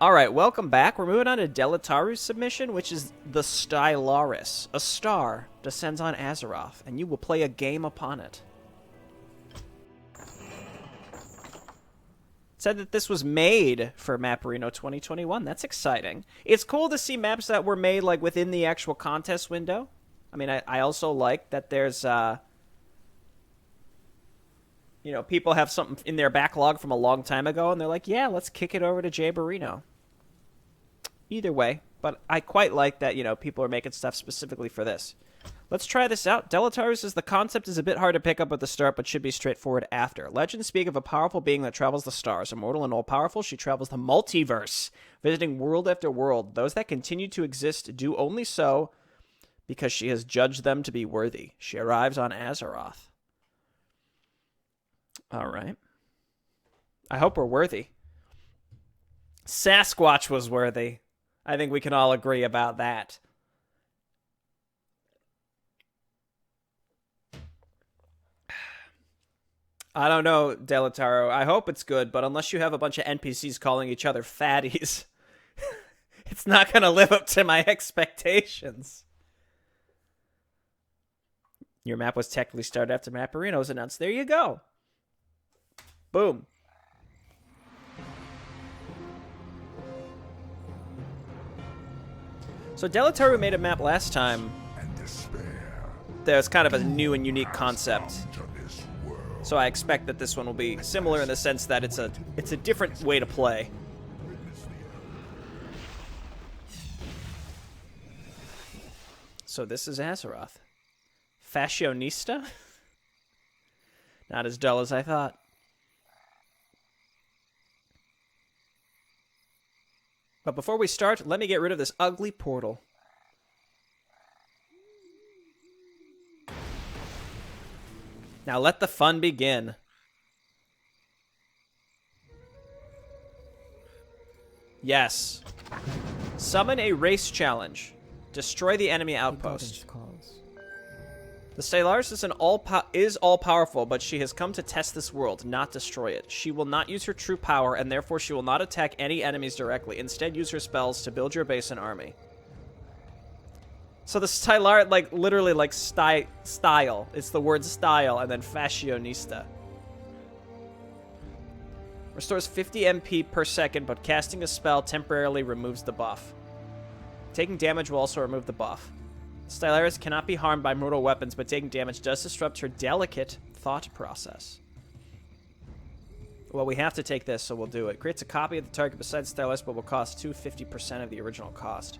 Alright, welcome back. We're moving on to Delitaru's submission, which is the Styllaris. A star descends on Azeroth, and you will play a game upon it. It said that this was made for Maporino 2021. That's exciting. It's cool to see maps that were made like within the actual contest window. I mean, I also like that there's, you know, people have something in their backlog from a long time ago, and they're like, yeah, let's kick it over to Jay Barino. Either way, but I quite like that, you know, people are making stuff specifically for this. Let's try this out. Delitaru says the concept is a bit hard to pick up at the start, but should be straightforward after. Legends speak of a powerful being that travels the stars. Immortal and all-powerful, she travels the multiverse, visiting world after world. Those that continue to exist do only so because she has judged them to be worthy. She arrives on Azeroth. All right. I hope we're worthy. Sasquatch was worthy. I think we can all agree about that. I don't know, Delitaru. I hope it's good, but unless you have a bunch of NPCs calling each other fatties, it's not going to live up to my expectations. Your map was technically started after Maporino was announced. There you go. Boom. So Delitaru made a map last time. There's kind of a new and unique concept. So I expect that this one will be similar in the sense that it's a different way to play. So this is Azeroth. Fashionista? Not as dull as I thought. But before we start, let me get rid of this ugly portal. Now let the fun begin. Yes. Summon a race challenge. Destroy the enemy outpost. The Styllaris is all-powerful, but she has come to test this world, not destroy it. She will not use her true power, and therefore she will not attack any enemies directly. Instead, use her spells to build your base and army. So the Styllaris, like, literally, like, style. It's the word style, and then fashionista. Restores 50 MP per second, but casting a spell temporarily removes the buff. Taking damage will also remove the buff. Styllaris cannot be harmed by mortal weapons, but taking damage does disrupt her delicate thought process. Well, we have to take this, so we'll do it. Creates a copy of the target besides Styllaris, but will cost 250% of the original cost.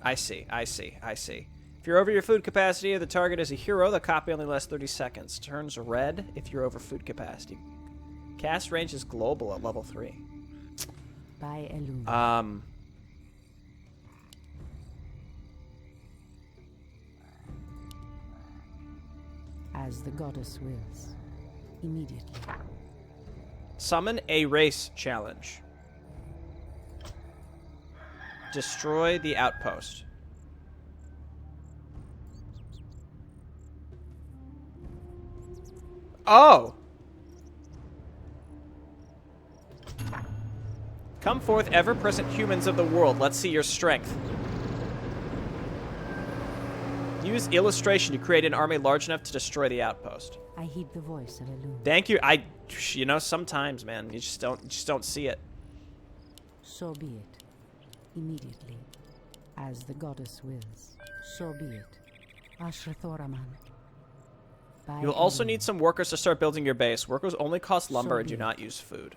I see. If you're over your food capacity, the target is a hero. The copy only lasts 30 seconds. Turns red if you're over food capacity. Cast range is global at level 3. By Elune. As the goddess wills. Immediately. Summon a race challenge. Destroy the outpost. Oh! Come forth, ever-present humans of the world. Let's see your strength. Use illustration to create an army large enough to destroy the outpost. I heed the voice of Elune. Thank you. You know, sometimes, man, you just don't see it. So be it. Immediately. As the goddess wills. So be it. Ashrathoraman. You'll also need some workers to start building your base. Workers only cost lumber and do not use food.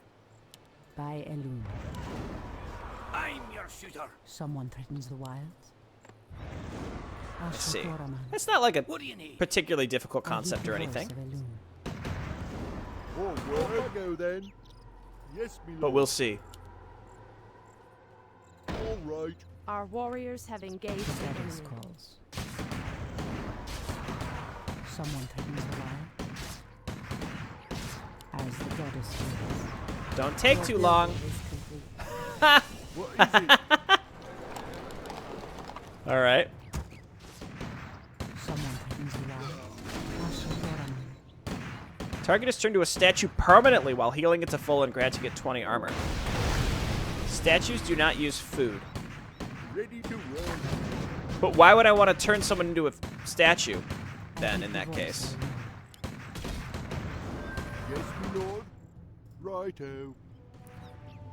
By Elune. I'm your shooter. Someone threatens the wilds. Let's see. It's not like a What do you need? particularly difficult concept or anything. Oh, where I go then? Yes, me But we'll see. All right. Our warriors have engaged the Goddess enemy. calls. Someone threatens the wild. As the goddess wills. Don't take too long. What is it? All right. Someone threatens the wild. Ashrathoraman. Target is turned to a statue permanently while healing it to full and granting it 20 armor. Statues do not use food. Ready to run. But why would I want to turn someone into a statue, then, in that case? Yes, my lord. Righto.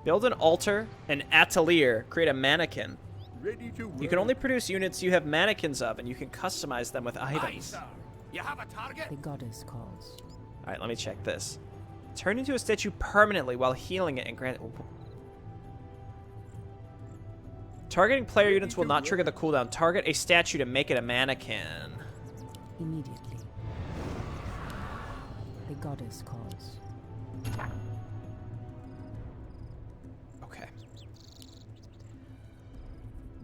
Build an altar, an atelier, create a mannequin. Ready to run. You can only produce units you have mannequins of, and you can customize them with Aye, items. sir. You have a target? The goddess calls. Alright, let me check this. Turn into a statue permanently while healing it and grant... Targeting player units will not trigger the cooldown. Target a statue to make it a mannequin. Immediately. The goddess calls. Okay.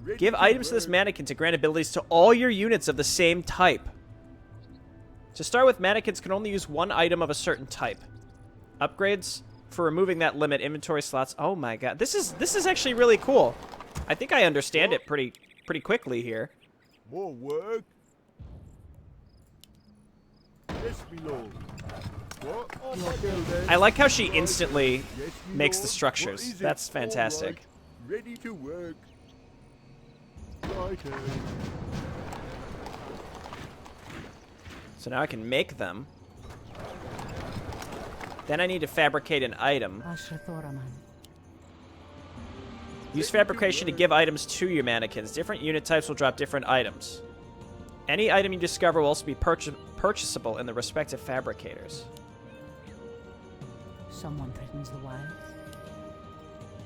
Ready Give to items to this run. mannequin to grant abilities to all your units of the same type. To start with, mannequins can only use one item of a certain type. Upgrades for removing that limit inventory slots. Oh my god. This is actually really cool. I think I understand it pretty quickly here. More work. Yes, my lord. What? Off I go then. I like how she instantly Yes, my makes the lord. structures. What is it? That's fantastic. All right. Ready to work. Righto. So now I can make them. Then I need to fabricate an item. Ashrathoraman. Use fabrication to give items to your mannequins. Different unit types will drop different items. Any item you discover will also be purchasable in the respective fabricators. Someone threatens the wilds.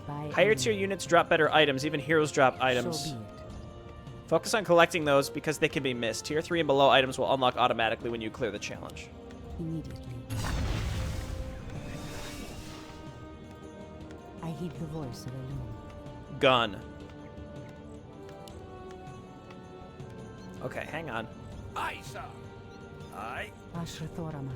By Higher enemy. tier units drop better items. Even heroes drop items. So be it. Focus on collecting those because they can be missed. Tier 3 and below items will unlock automatically when you clear the challenge. Immediately. I heed the voice of Elune. Gun. Okay, hang on. Aye, sir. Aye. Ashrathoraman.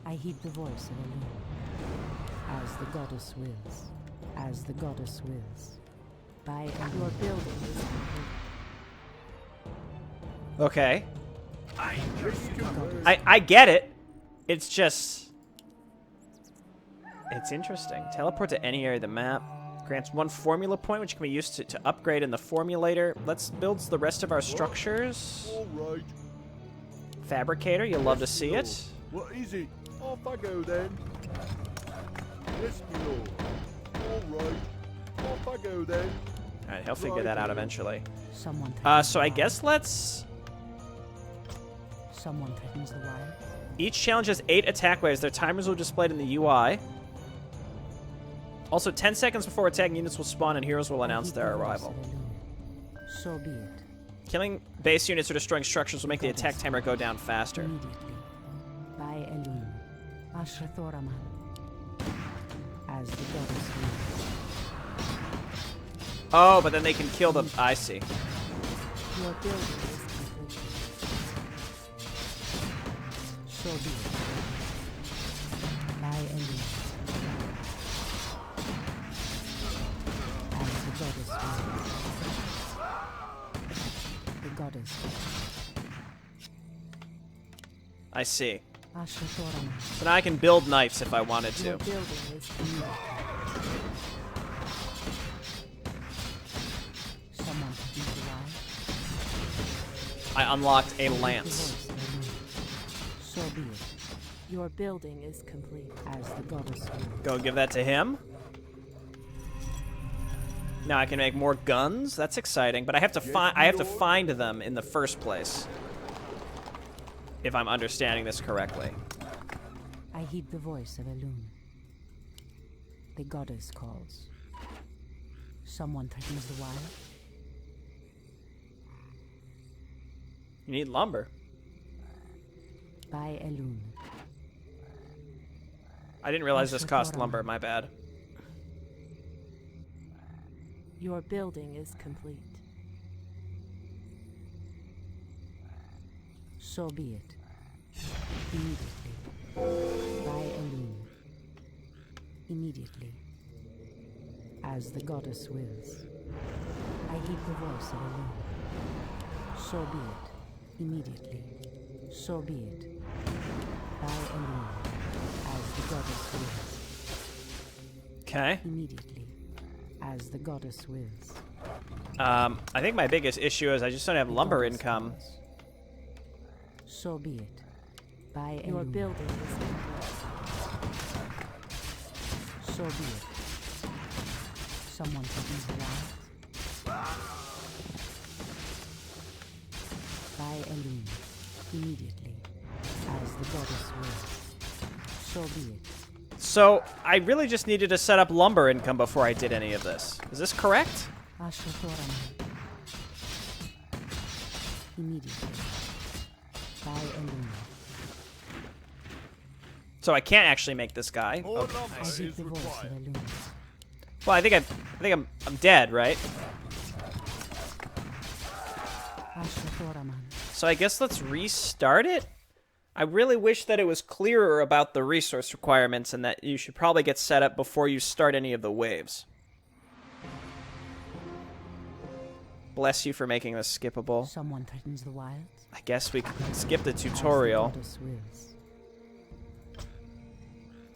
I heed the voice of Elune. As the goddess wills. As the goddess wills. By your building is complete. Okay. Aye, your shooter. I get it. It's just... It's interesting. Teleport to any area of the map. Grants 1 formula point, which can be used to upgrade in the Formulator. Let's build the rest of our structures. All right. Fabricator, you'll love to see it. What is it? Off I go then. Yes, my lord. All right. Off I go then. Alright, he'll figure that out eventually. Someone threatens So the I wild. guess let's... Someone threatens the wild. Each challenge has 8 attack waves. Their timers will be displayed in the UI. Also, 10 seconds before attacking units will spawn and heroes will announce their arrival. So be it. Killing base units or destroying structures will make the attack timer go down faster. Immediately. By Elune. Ashrathoraman. As the goddess wills. Oh, but then they can kill the... I see. Your building is complete. So be it. By Elune. As the goddess wills. The goddess wills. I see. Ashrathoraman. So now I can build knights if I wanted to. Your building is complete. Someone threatens the wild. I unlocked a lance. So be it. Your building is complete. As the goddess wills. Go give that to him. Now I can make more guns. That's exciting, but I have to find them in the first place. If I'm understanding this correctly. I heed the voice of Elune. The goddess calls. Someone threatens the wild. You need lumber. By Elune. I didn't realize this cost lumber, my bad. Your building is complete. So be it. Immediately. By Elune. Immediately. As the goddess wills. I heed the voice of Elune. So be it. Immediately. So be it. By Elune, as the goddess wills. Okay. Immediately, as the goddess wills. I think my biggest issue is I just don't have The lumber goddess income. calls. So be it. By Your Elune. building is complete. So be it. Someone threatens the wilds. By Elune, immediately, as the goddess wills. So be it. So I really just needed to set up lumber income before I did any of this. Is this correct? Asher Thoraman. Immediately. By Elune. So I can't actually make this guy. More Okay. lumber I heed is the voice of required. Elune. Well, I think I'm dead, right? Asher Thoraman. So I guess let's restart it. I really wish that it was clearer about the resource requirements and that you should probably get set up before you start any of the waves. Bless you for making this skippable. Someone threatens the wilds. I guess we can skip the As the tutorial. goddess wills.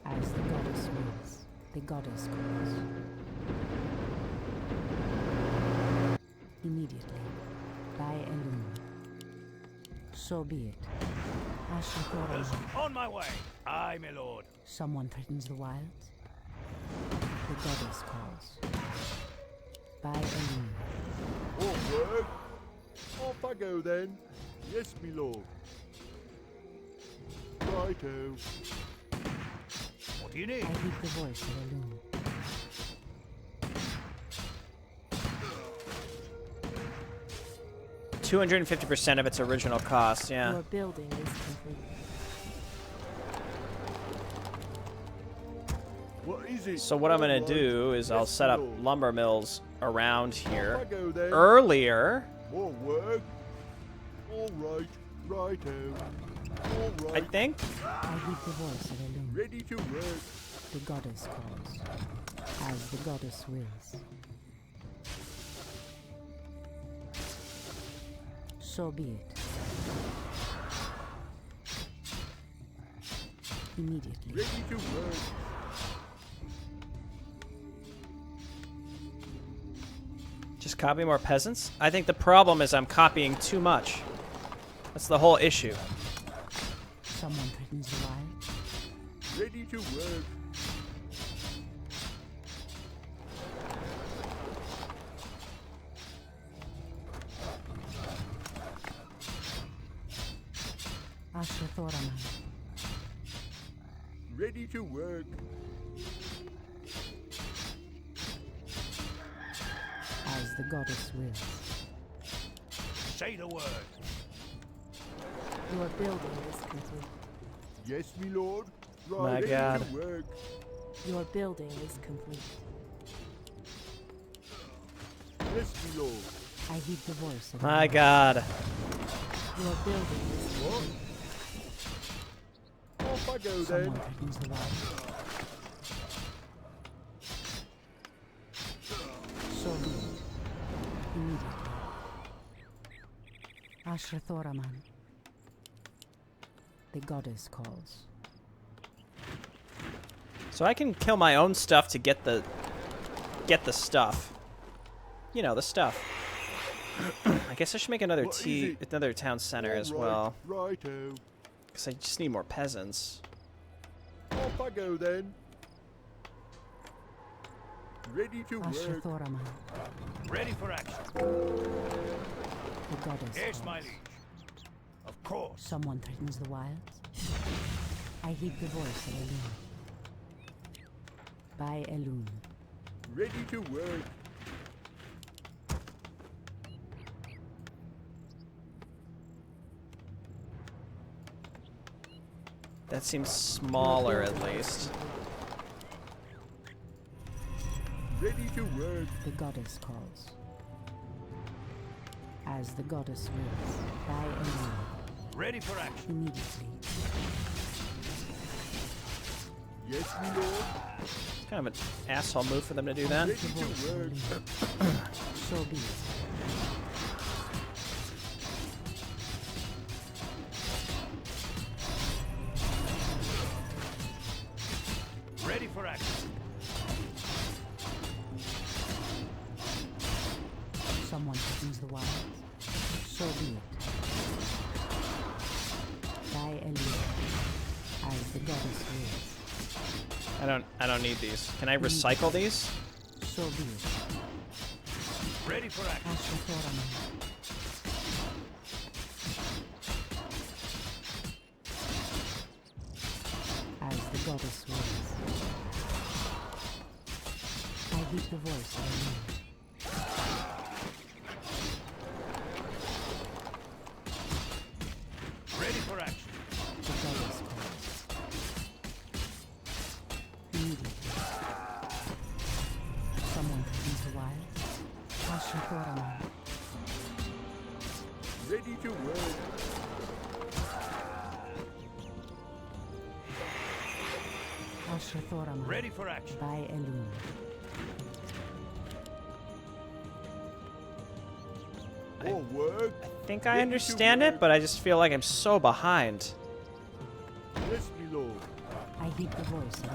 As the goddess wills, the goddess calls. Immediately, by Elune. So be it. Asher Thoraman. On my way. Aye, my lord. Someone threatens the wilds. The goddess calls. By Elune. All work. Off I go then. Yes, me lord. Righto. What do you I need? heed the voice of Elune. 250% of its original cost, yeah. Your building is complete. What is it? So what I'm going All to right. do is I'll Yes, set up me lord. lumber mills around Off I here. go then. Earlier, More work. All right. Righto. All I right. think. I heed the voice of Elune. Ready to work. The goddess calls. As the goddess wills. So be it. Immediately. Ready to work. Just copy more peasants? I think the problem is I'm copying too much. That's the whole issue. Someone threatens the wild. Ready to work. Asher Thoraman. Ready to work. As the goddess wills. Say the word. Your building is complete. Yes, me lord. Right. My Ready God. to work. Your building is complete. Yes, me lord. I heed the voice of My Elune. God. Your building is What? complete. Off I go Someone then. threatens the wild. So be it. Immediately. Asher Thoraman. The goddess calls. So I can kill my own stuff to get the stuff. You know, the stuff. I guess I should make another What is it? another town center All as right. well, Righto. because I just need more peasants. Off I go then. Ready to Asher work. Thoraman. Ready for action. The goddess Yes, calls. my liege. Of course. Someone threatens the wilds. I heed the voice of Elune. By Elune. Ready to work. That seems smaller at least. Ready to work. The goddess calls. As the goddess wills. By Elune. Ready for action. Immediately. Yes, me lord. It's kind of an asshole move for them to do that. Ready The voice to of work. Elune. So be it. So be it. By Elena, as the goddess wills. I don't need these. Can I recycle these? So be it. Ready for action. Asha Thoraman. As the goddess wills. I heed the voice of Elena. Ready for action. The goddess calls. Immediately. Someone could use the wild. Asha Thoraman. Ready to work. Asha Thoraman. Ready for action. By Eluna. More work. I think I understand it, but I just feel like I'm so behind. Yes, my lord. I heed the voice of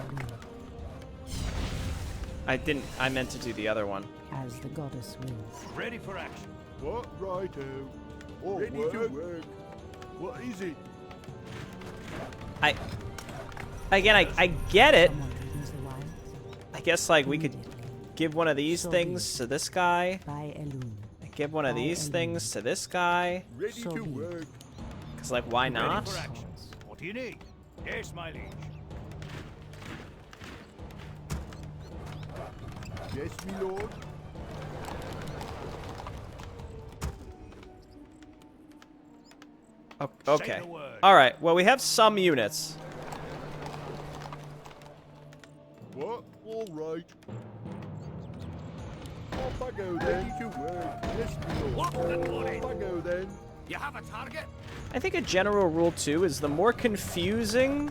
Eluna. I meant to do the other one. As the goddess wills. Ready for action. What? Righto. More ready to work. What is it? I get it. Someone could use the wild. I guess like we could Immediately. give one of these So things to this guy. By Eluna. Give one of these things to this guy. Ready So to be it. work. Cause like why Ready not? for action. What do you need? Yes, my liege. Yes, my lord. Okay. Say the word. All right. Well, we have some units. What? All right. Off I go then. Ready to work. Yes, my lord. Lock and loaded. Off I go then. You have a target? I think a general rule too is the more confusing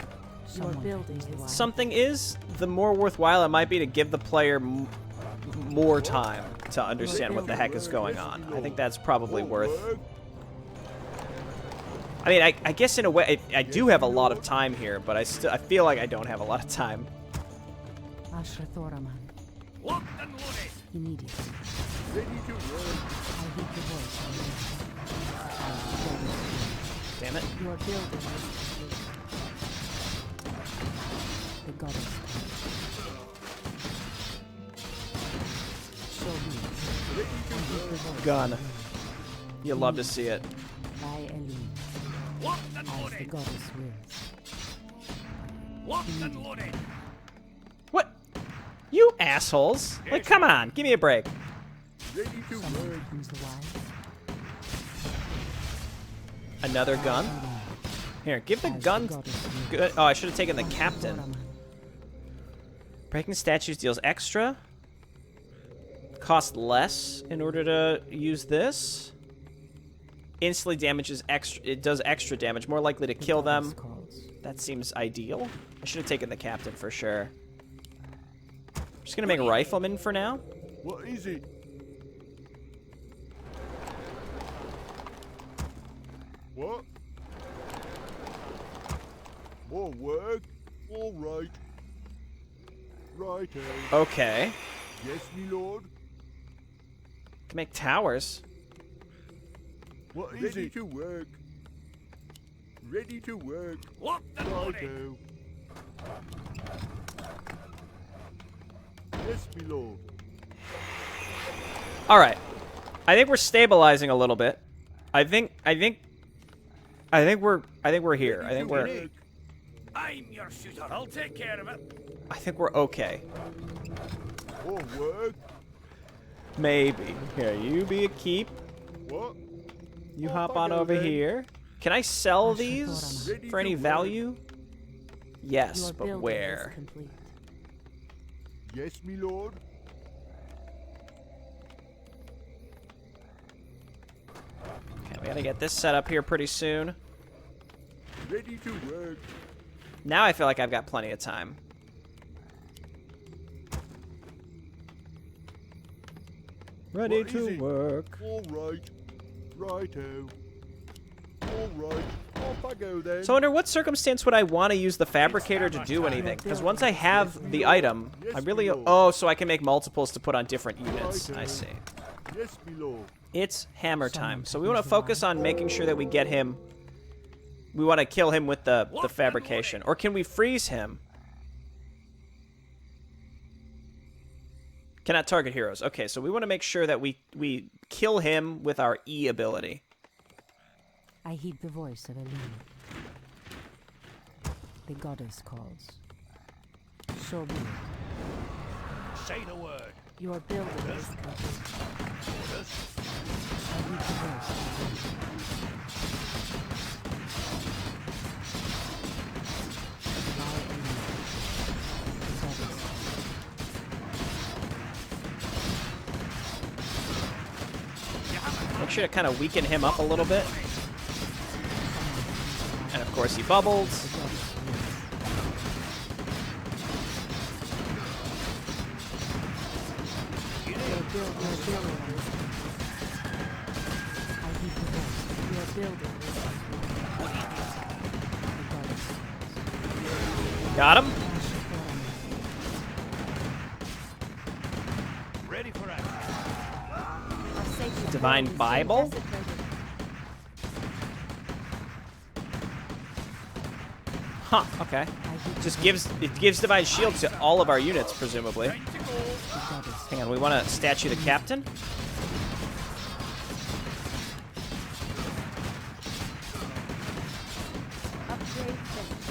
Your building is wild. something is, the more worthwhile it might be to give the player more time to understand what the heck is going on. I think that's probably More worth. work. I mean, I guess in a way, I do have a lot of time here, but I feel like I don't have a lot of time. Asha Thoraman. Locked and loaded. Immediately. Ready to work. I heed the voice of Eluna. As the goddess wills. Damn it. Your building is complete. The goddess calls. So be it. Ready I to heed the work. voice of Gun. Eluna. You love to see it. By Eluna. Locked and As the loaded. goddess wills. Locked and loaded. What? You assholes! Like, come on, give me a break. Ready to Someone work. could use the wild. Another gun? Here, give the gun. Good. Oh, I should have taken the captain. Breaking statues deals extra. Cost less in order to use this. Instantly damages extra. It does extra damage, more likely to kill them. That seems ideal. I should have taken the captain for sure. Just gonna make rifleman for now. What is it? What? More work? All right. Righto. Okay. Yes, me lord. Can make towers. What is Ready to work. Ready to work. Locked and loaded. Righto. Yes, me lord. All right. I think we're stabilizing a little bit. I think we're here. I think we're I'm your shooter. I'll take care of it. I think we're okay. More work? Maybe. Here, you be a keep. What? You Oh, hop fuck on it over then. here. Can I sell Asha these Thoraman. Ready for any to work. value? Yes, Your but building where? is complete. Yes, me lord. Okay, we gotta get this set up here pretty soon. Ready to work. Now I feel like I've got plenty of time. Ready What is to it? work. All right. Righto. All right. Off I go then. So under what circumstance would I want to use the fabricator to do anything? Because once I have the item, I really... Oh, so I can make multiples to put on different units. I see. Yes, me lord. It's hammer time. So we want to focus on making sure that we get him. We want to kill him with the fabrication. Or can we freeze him? Cannot target heroes. Okay, so we want to make sure that we kill him with our E ability. I heed the voice of Elune. The goddess calls. So be it. Say the word. Your building is complete. I heed the voice of Elune. By Elune. The goddess calls. Make sure to kind of weaken him up a little bit. And of course he bubbled. Got him. Ready for action. Divine Bible. Huh, okay. Just gives divine shield to all of our units, presumably. Time to go. Hang on, we want to statue the captain. Upgrade finished.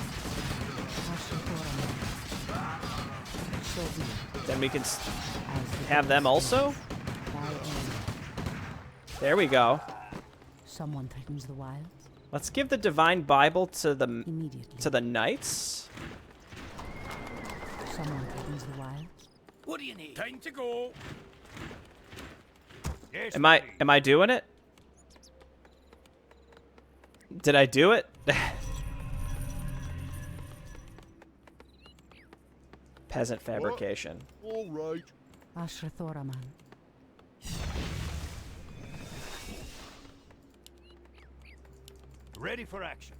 Then we can have them also. There we go. Someone threatens the wilds. Let's give the divine Bible to the Immediately. knights. Someone threatens the wilds. What do you need? Time to go. Yes, Am I doing it? Did I do it? Peasant fabrication. All right. Ashra Thoraman. Ready for action.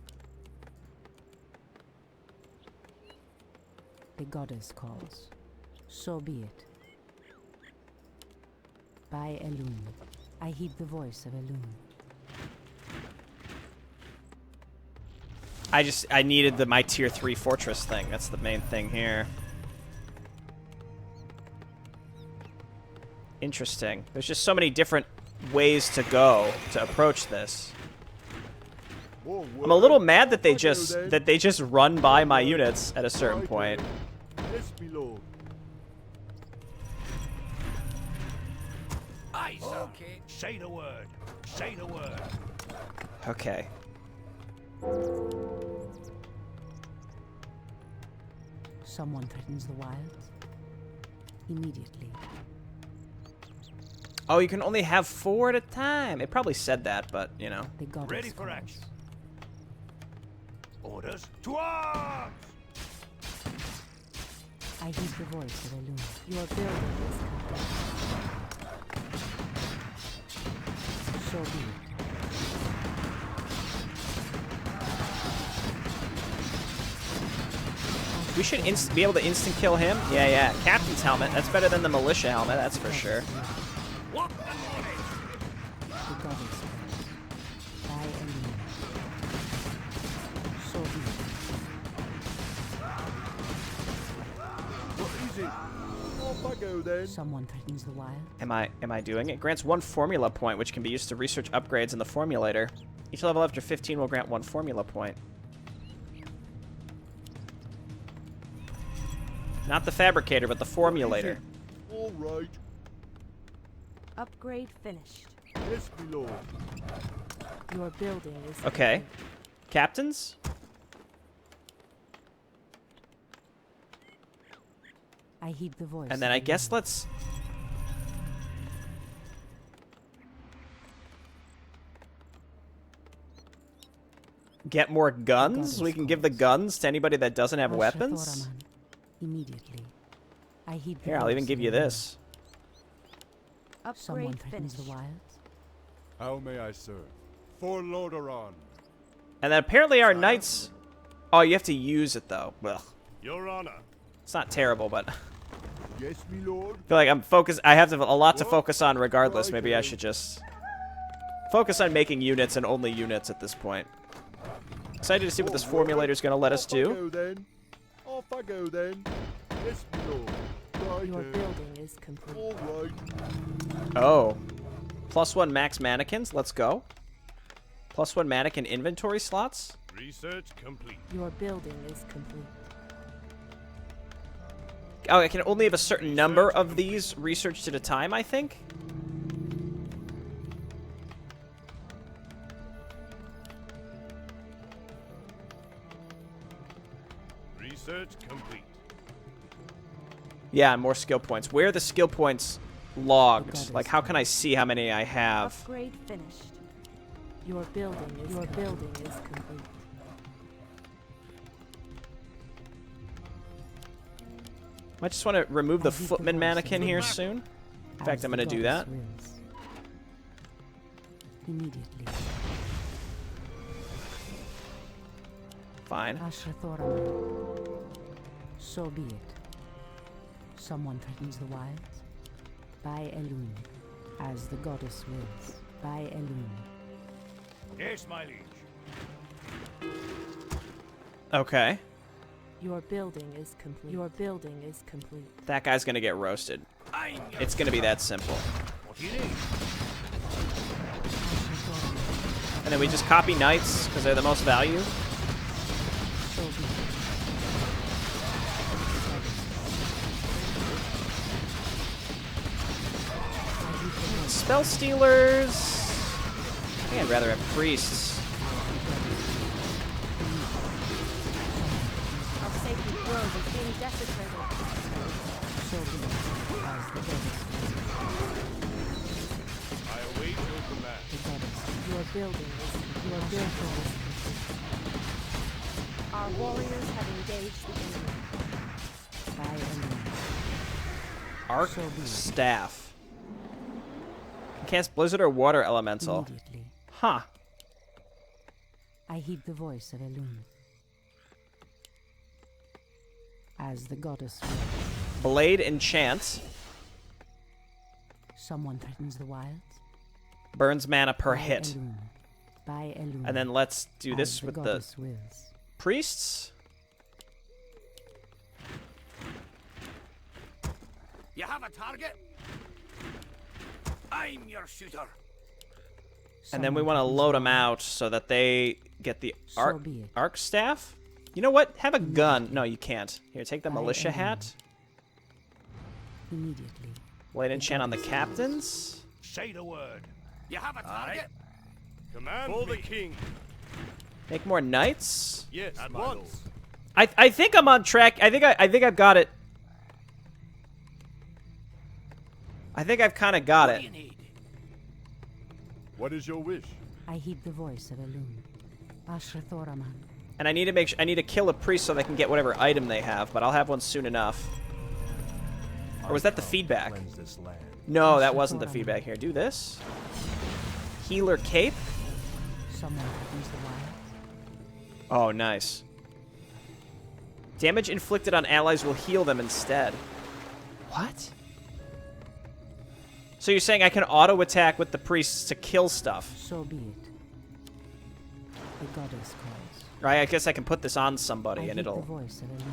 The goddess calls. So be it. By Elune. I heed the voice of Elune. I needed my tier 3 fortress thing. That's the main thing here. Interesting. There's just so many different ways to go to approach this. I'm a little mad that they just run by my units at a certain point. Yes, my lord. Aye, sir. Okay. Say the word. Say the word. Okay. Someone threatens the wilds. Immediately. Oh, you can only have 4 at a time. It probably said that, but, you know. The goddess Ready for calls. action. Orders to arms. I heed the voice of Elune. Your building is complete. So be it. We should be able to instant kill him. Yeah. Captain's helmet. That's better than the militia helmet, that's for sure. What the morning? The goddess calls. By Elune. So be it. What is it? Off I go then. Someone threatens the wild. Am I doing it? Grants 1 formula point, which can be used to research upgrades in the Formulator. Each level after 15 will grant 1 formula point. Not the Fabricator, but the Formulator. All right. Upgrade finished. Yes, my lord. Your building is Okay. complete. Captains? I heed the voice. And then of I guess Elune. let's... get more guns? We can give the guns to anybody that doesn't have Ashra weapons? Thoraman. Immediately. I heed the Here, I'll voice even give of you Elune. this. Someone Upgrade threatens finished. the wilds. How may I serve? For Loderon. And then apparently our knights... Oh, you have to use it, though. Ugh. Your Honor. It's not terrible, but... Yes, my lord. I feel like I'm focused. I have a lot to focus on regardless. Maybe I should just Focus on making units and only units at this point. Excited to see what this formulator is going to let us Off I do. go then. Off I go then. Yes, my lord. Right. Your building is complete. All right. Oh. +1 max mannequins. Let's go. +1 mannequin inventory slots. Research complete. Your building is complete. Oh, I can only have a certain number of these researched at a time, I think. Research complete. Yeah, more skill points. Where are the skill points logged? That Like, is how can I see how many I have? Upgrade finished. Your building is complete. I just want to remove the I beat the footman voice mannequin of here the soon. In As fact, I'm the going to do goddess that. wills. Immediately. Fine. Ashrathoraman. So be it. Someone threatens the wilds. By Elune. As the goddess wills. By Elune. Yes, my liege. Okay. Your building is complete. Your building is complete. That guy's going to get roasted. I'm your It's going to be that simple. What do you need? Ashrathoraman. And then we just copy knights because they're the most value. So be it. Spell stealers. I think I'd rather have priests. Our sacred grove is being desecrated. So be it. As the goddess wills. I await your command. The goddess. Your building is complete. Your building is complete. Our warriors have engaged the enemy. By Elune. Arc So be it. staff. Can cast blizzard or water elemental. Immediately. Huh. I heed the voice of Elune. As the goddess wills. Blade enchant. Someone threatens the wilds. Burns mana per By hit. Elune. By Elune. And then let's do As this the with the goddess wills. priests. You have a target? I'm your shooter. And then we Someone want to threatens load the them wilds. out so that they get the So arc, be it. arc staff. You know what? Have a gun. No, you can't. Here, take the By militia Elune. hat. Immediately. Blade enchant on the captains. Say the word. You have a target? Command for the king. Make more knights. Yes, at once. I think I'm on track. I think I've got it. I think I've kind of got What it. do you need? What is your wish? I heed the voice of Elune. Ashrathoraman. And I need to I need to kill a priest so they can get whatever item they have, but I'll have one soon enough. Or was that the feedback? Cleanse this land. No, that wasn't the feedback here. Do this. Healer cape. Someone threatens the wilds. Oh, nice. Damage inflicted on allies will heal them instead. What? So you're saying I can auto attack with the priests to kill stuff? So be it. The goddess calls. Right? I guess I can put this on I somebody and heed the it'll. voice of Elune.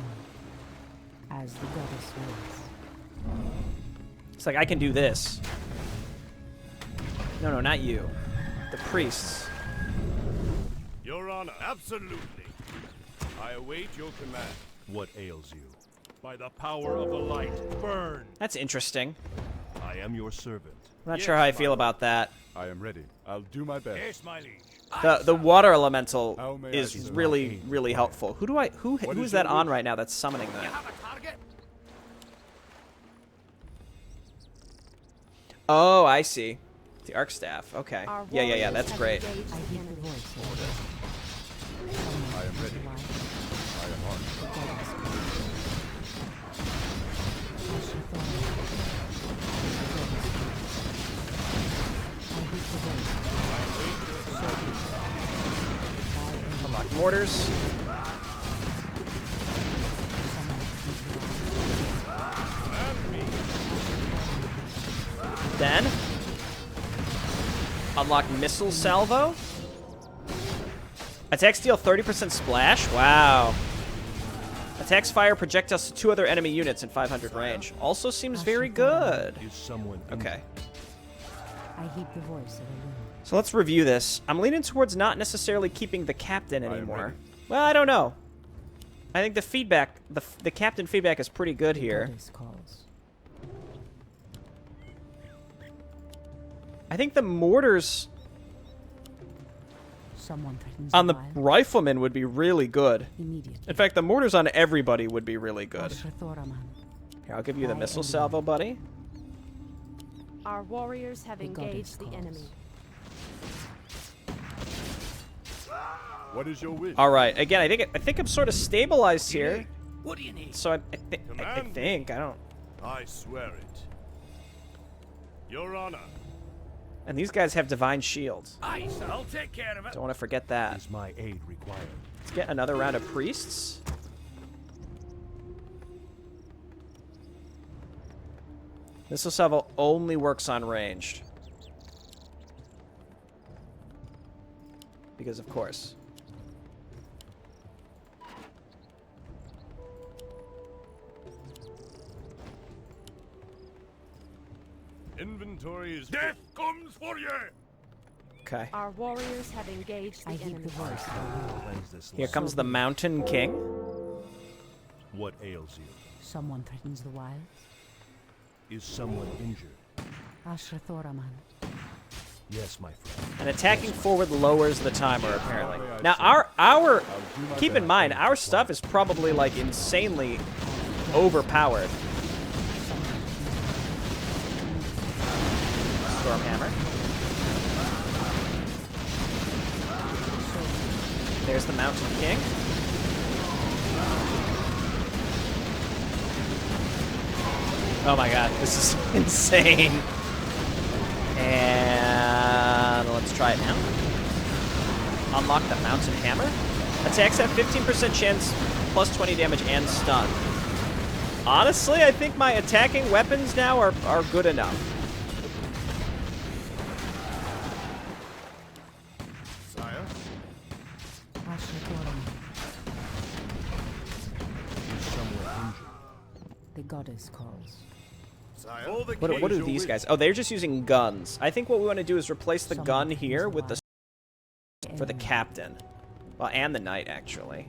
As the goddess wills. It's like I can do this. No, not you. The priests. Your Honor, absolutely. I await your command. What ails you? By the power of the light, burn. That's interesting. I am your servant. I'm not Yes, sure how I my feel lord. about that. I am ready. I'll do my best. Yes, my liege. The water elemental How may I is serve? really helpful. Who What is is that your on wish? right now that's summoning You that? have a target? Oh, I see. The arc staff. Okay. Our Yeah. warriors That's have great. engaged I the heed the enemy. voice of Elune. Someone I am threatens ready. the wilds. I am armed. The goddess calls. Ashrathoraman. I heed the voice. So be it. By Elune. Unlock mortars. Someone threatens the wilds. Then Unlock Missile Salvo. Attacks deal 30% splash. Wow. Attacks fire projectiles to 2 other enemy units in 500 range. Also seems very good. Is someone Okay. I heed the voice of Elune. So let's review this. I'm leaning towards not necessarily keeping the captain anymore. ready. Well, I don't know. I think the feedback, the captain feedback is pretty good here. Goddess calls. I think the mortars Someone threatens on the wild. riflemen would be really good. Immediately. In fact, the mortars on everybody would be really good. Ashrathoraman. Here, I'll give you the By missile Elune. salvo, buddy. Our warriors have The goddess engaged the calls. enemy. What is your wish? All right. Again, I think I'm sort of stabilized here. What do you need? So I Command. think I don't. I swear it. Your Honor. And these guys have divine shields. Aye, sir. I'll take care of it. Don't want to forget that. Is my aid required? Let's get another round of priests. Missile salvo only works on ranged. Because of course. Inventory is death comes for you. Okay. Our warriors have engaged I the heed enemy. the voice of Elune. Cleanse this Here land. comes the Mountain King. What ails you? Someone threatens the wilds. Is someone injured? Ashrathoraman. Yes, my friend. And attacking forward lowers the timer, apparently. Now, our keep in mind, our stuff is probably, like, insanely overpowered. Stormhammer. There's the Mountain King. Oh my god, this is insane. And let's try it now. Unlock the Mountain Hammer. Attacks have 15% chance, plus 20 damage, and stun. Honestly, I think my attacking weapons now are good enough. Sire. Ashrathoraman. Is someone injured? The goddess calls. Sire. What are these guys? Oh, they're just using guns. I think what we want to do is replace the gun here with the for the captain. Well, and the knight, actually.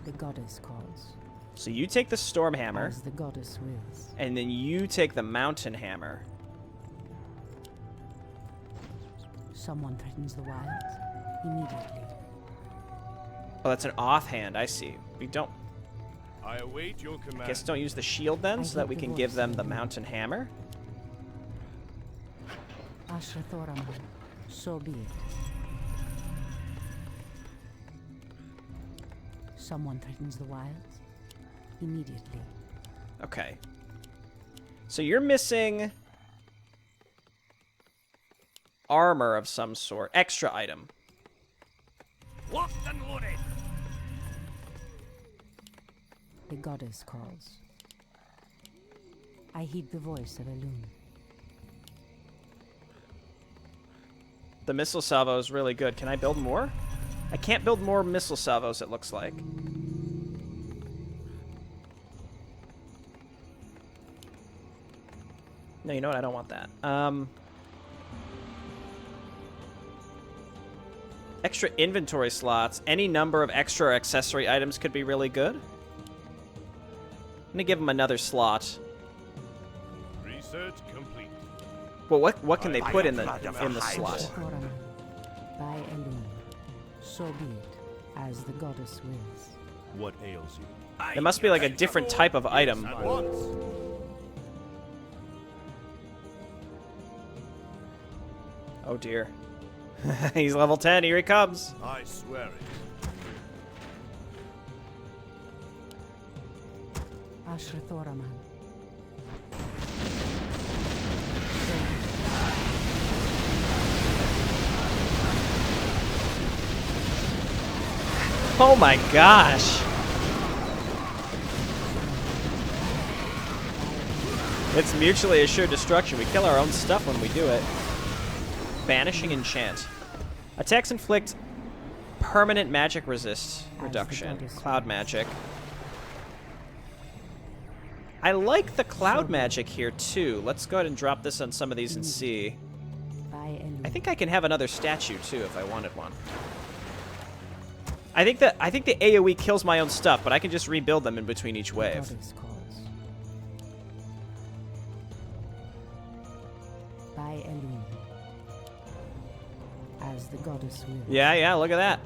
The goddess calls. So you take the storm hammer, As the goddess wills. and then you take the mountain hammer. Someone threatens the wilds. Immediately. Oh, that's an offhand. I see. We don't. I await your command. Guess don't use the shield then, so that we can give them the mountain hammer. Ashrathoraman. So be it. Someone threatens the wilds. Immediately. Okay. So you're missing armor of some sort. Extra item. Locked and loaded. The goddess calls. I heed the voice of Elune. The missile salvo is really good. Can I build more? I can't build more missile salvos, it looks like. No, you know what? I don't want that. Extra inventory slots. Any number of extra accessory items could be really good. I'm gonna give them another slot. Research complete. Well, what can they put in the slot? Ashrathoraman. By Elune. So be it. As the goddess wills. What ails you? There must be like a different type of item. At once. Oh dear. He's level 10. Here he comes. I swear it. Ashrathoraman. Oh my gosh. It's mutually assured destruction. We kill our own stuff when we do it. Banishing Enchant. Attacks inflict permanent magic resist reduction. Cloud magic. I like the cloud magic here, too. Let's go ahead and drop this on some of these and see. I think I can have another statue, too, if I wanted one. I think the AoE kills my own stuff, but I can just rebuild them in between each wave. By Elune. As the goddess wills. Yeah, look at that.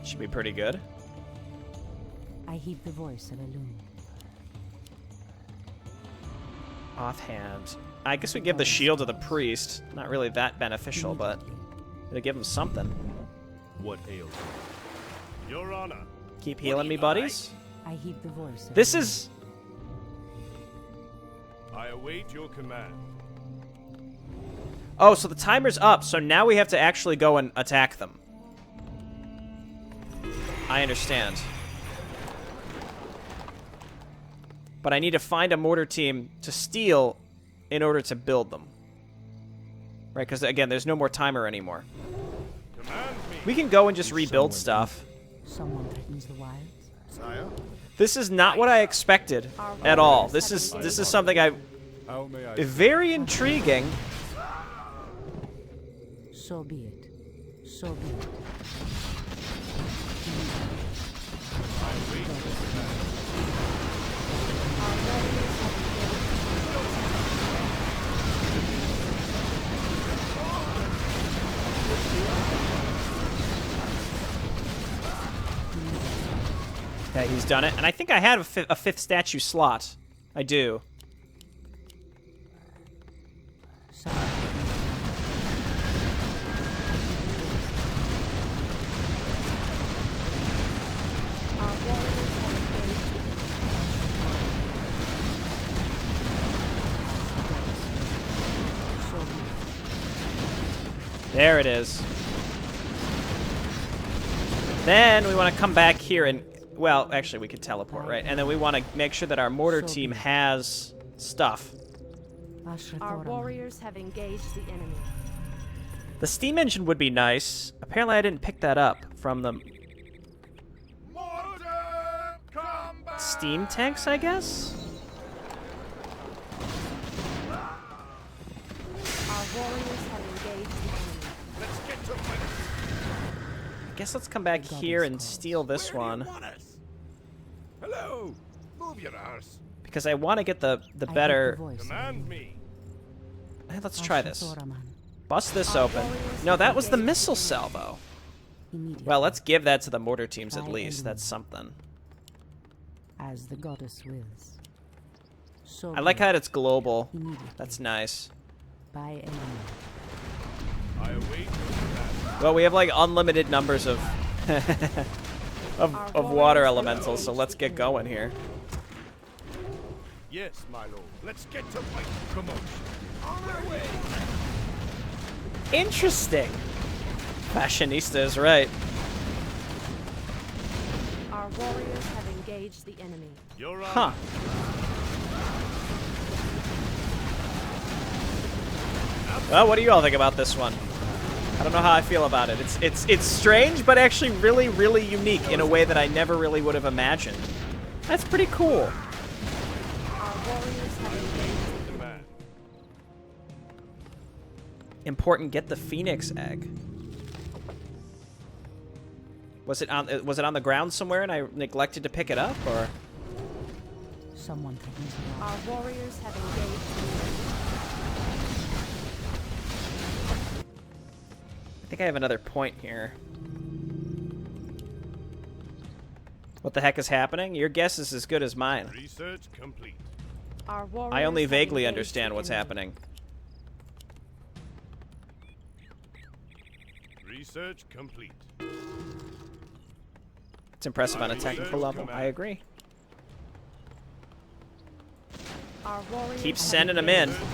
Should be pretty good. I heed the voice of Elune. Offhand. I guess we give the shield to the priest. Not really that beneficial, but it'll give him something. What ails you? Your Honor. Keep healing me, buddies. I heed the voice of This Elune. is... I await your command. Oh, so the timer's up, so now we have to actually go and attack them. I understand. But I need to find a mortar team to steal in order to build them. Right, because again, there's no more timer anymore. Command me. We can go and just rebuild stuff. Someone threatens the wilds. Sire, This is not what I expected at all. This is something how may I... very intriguing. So be it. So be it. Yeah, he's done it. And I think I had a fifth statue slot. I do. Someone Our warriors have engaged. There it is. Then we want to come back here and... Well, actually, we could teleport, right? And then we want to make sure that our mortar team has stuff. Our warriors have engaged the enemy. The steam engine would be nice. Apparently, I didn't pick that up from the Mortar combat. steam tanks, I guess? Our warriors have engaged the enemy. Let's get to it. I guess let's come back here and steal this one. Hello. Move your arse. Because I want to get the I heed the better... voice of Command me. Let's try this. Ashtoraman. Bust this open. No, that was the missile salvo. Immediately. Well, let's give that to the mortar teams at By least. Elune. That's something. As the goddess wills. So I like be how it. it's global. Immediately. That's nice. By Elune. I await your command. Well, we have like unlimited numbers of of water elementals, so let's get going here. Yes, my lord. Let's get to fight. Commotion. On our way. Interesting. Fashionista is right. Our warriors have engaged the enemy. Your Huh. Honor. Well, what do you all think about this one? I don't know how I feel about it. It's strange, but actually really, really unique in a way that I never really would have imagined. That's pretty cool. Our warriors have engaged the enemy. Command. Important. Get the phoenix egg. Was it on the ground somewhere and I neglected to pick it up, or? Someone threatens the Our wilds. warriors have engaged the enemy. I think I have another point here. What the heck is happening? Your guess is as good as mine. Research complete. Our warriors I only have vaguely engaged understand the what's enemy. happening. Research complete. It's impressive on a technical level. I agree. Our warriors Keep have sending them in. engaged.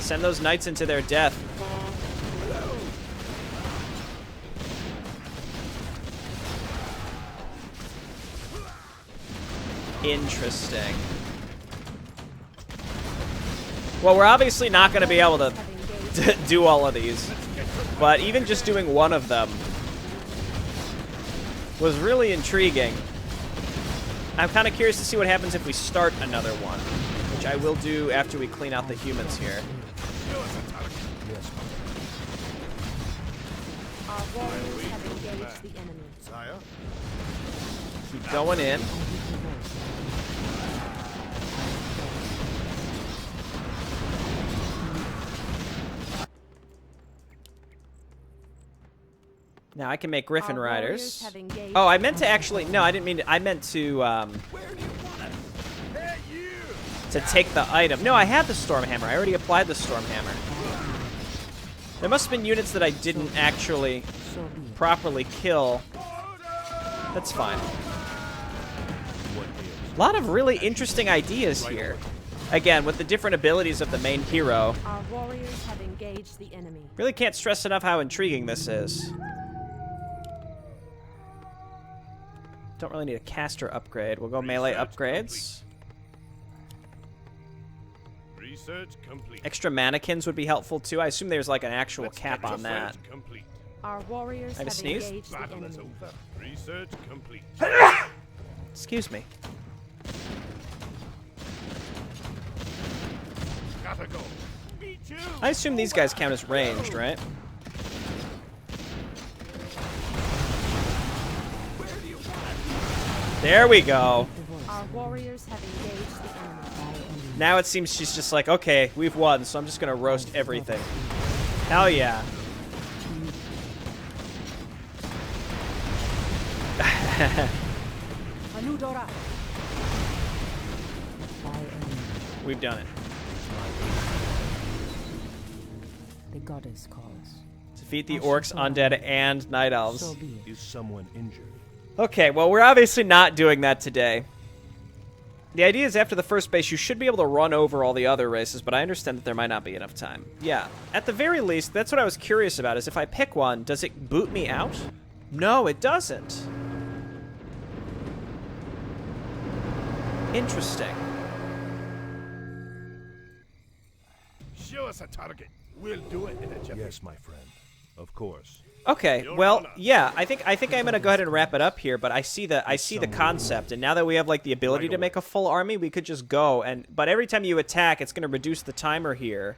Send those knights into their death. Interesting. Well, we're obviously not going to be able to Have engaged. do all of these, but even just doing one of them was really intriguing. I'm kind of curious to see what happens if we start another one, which I will do after we clean out the humans here. Our warriors have engaged the enemy. Sire? Keep going in. Now I can make Griffin Our warriors Riders. have engaged. Oh, I meant to actually... No, I didn't mean to... I meant to, to take the item. No, I had the Stormhammer. I already applied the Stormhammer. There must have been units that I didn't actually So be it. properly kill. That's fine. What ails A lot of really interesting ideas here. Again, with the different abilities of the main hero. Our warriors have engaged the enemy. Really can't stress enough how intriguing this is. Don't really need a caster upgrade. We'll go melee upgrades. Research complete. Extra mannequins would be helpful too. I assume there's like an actual Let's cap get on that. research complete. Our warriors I have a have sneeze? engaged the Battle is enemy. over. Research complete. Excuse me. Gotta go. Me too. I assume these guys count as ranged, right? There we go. Our warriors have engaged the enemy. Now it seems she's just like, okay, we've won, so I'm just gonna roast everything. Hell yeah. Anudora. By enemy. We've done it. The goddess calls. Defeat the orcs, undead, and night elves. So be it. Is someone injured? Okay, well, we're obviously not doing that today. The idea is after the first base, you should be able to run over all the other races, but I understand that there might not be enough time. Yeah, at the very least, that's what I was curious about, is if I pick one, does it boot me out? No, it doesn't. Interesting. Show us a target. We'll do it in a jiffy. Yes, my friend. Of course. Okay, Your well, honor. yeah, I think I'm gonna go ahead and wrap it up here. But I see the concept, and now that we have like the ability to make a full army, we could just go but every time you attack, it's gonna reduce the timer here.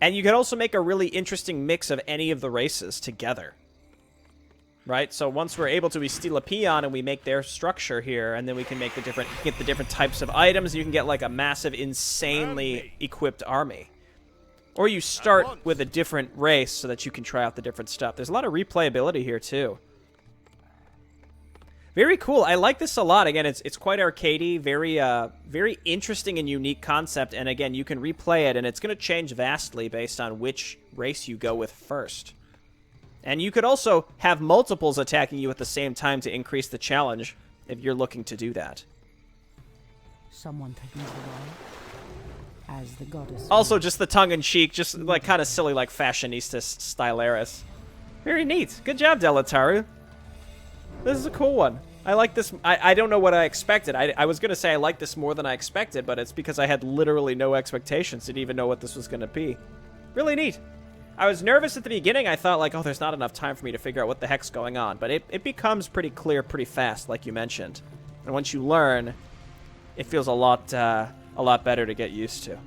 And you could also make a really interesting mix of any of the races together, right? So once we're able to, we steal a peon and we make their structure here, and then we can make get the different types of items. And you can get like a massive, insanely equipped army. Or you start with a different race so that you can try out the different stuff. There's a lot of replayability here, too. Very cool. I like this a lot. Again, it's quite arcadey, very interesting and unique concept. And again, you can replay it, and it's going to change vastly based on which race you go with first. And you could also have multiples attacking you at the same time to increase the challenge if you're looking to do that. Someone threatens the wall. As the goddess. Also, just the tongue-in-cheek, just like kind of silly, like fashionista Styllaris. Very neat. Good job, Delitaru. This is a cool one. I like this. I don't know what I expected. I was going to say I like this more than I expected, but it's because I had literally no expectations. Didn't even know what this was going to be. Really neat. I was nervous at the beginning. I thought, like, oh, there's not enough time for me to figure out what the heck's going on. But it becomes pretty clear pretty fast, like you mentioned. And once you learn, it feels a lot better to get used to.